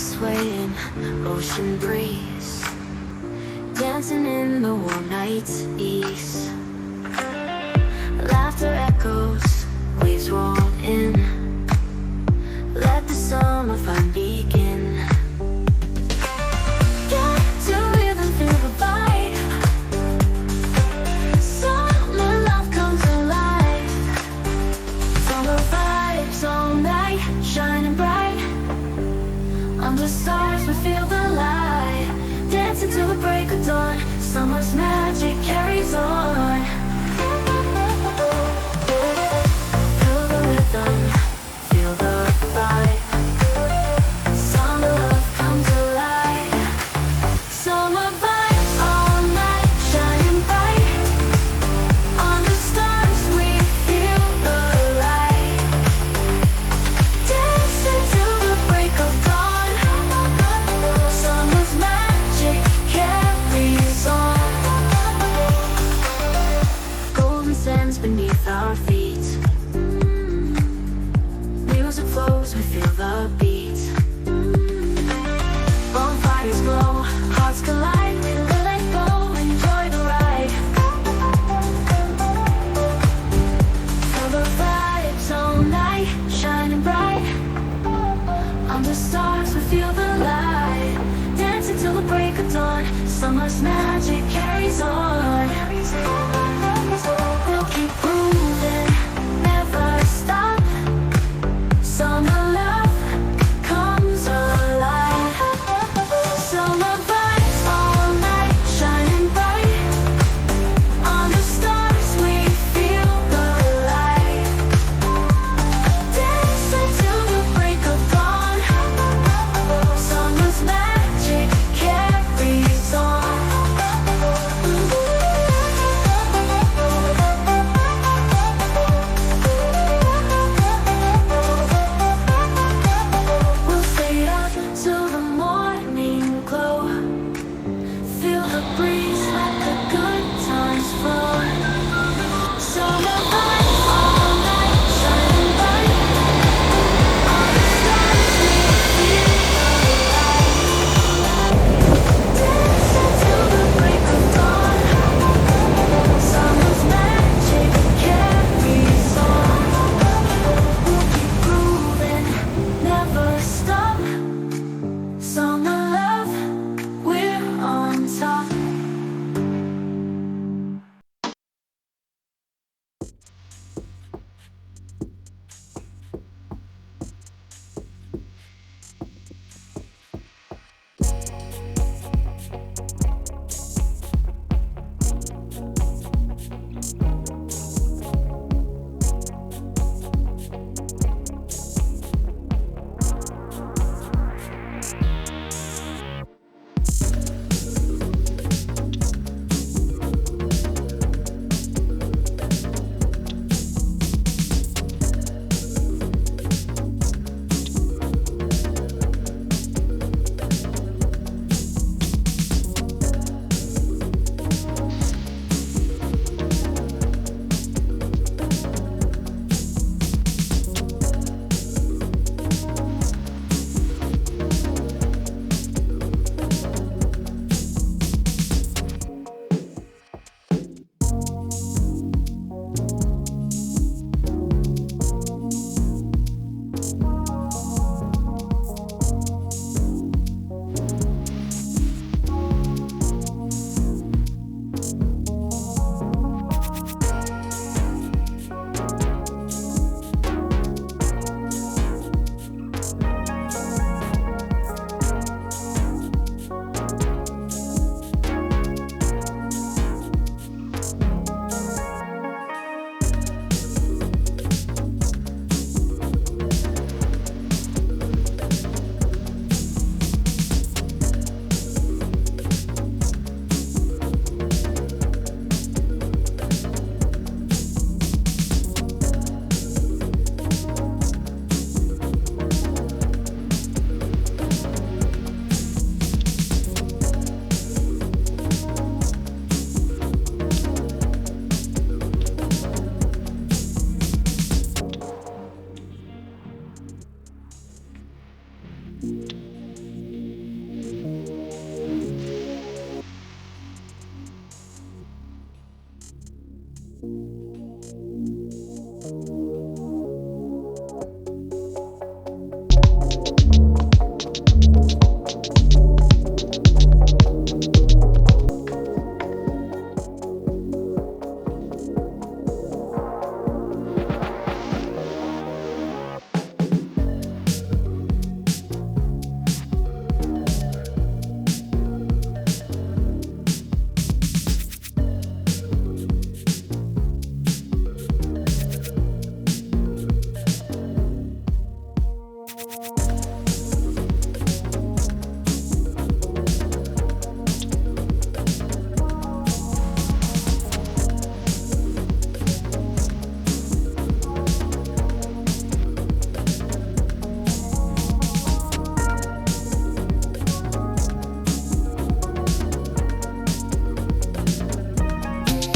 swaying, ocean breeze, dancing in the warm night's ease. Laughter echoes, waves roll in. Let the summer fun begin. Get to rhythm, feel the vibe. Summer love comes alive. Summer vibes all night, shining bright. Under stars we feel the light. Dancing till the break of dawn. Summer's magic carries on. Feel the rhythm, feel the vibe. Summer love comes alive. Summer vibes all night, shining bright. Under stars we feel the light. Dancing till the break of dawn. Summer's magic carries on. Golden sands beneath our feet. Music flows, we feel the beat. Bonfires glow, hearts collide. We let go, enjoy the ride. Feel the vibes all night, shining bright. Under stars we feel the light. Dancing till the break of dawn. Summer's magic carries on.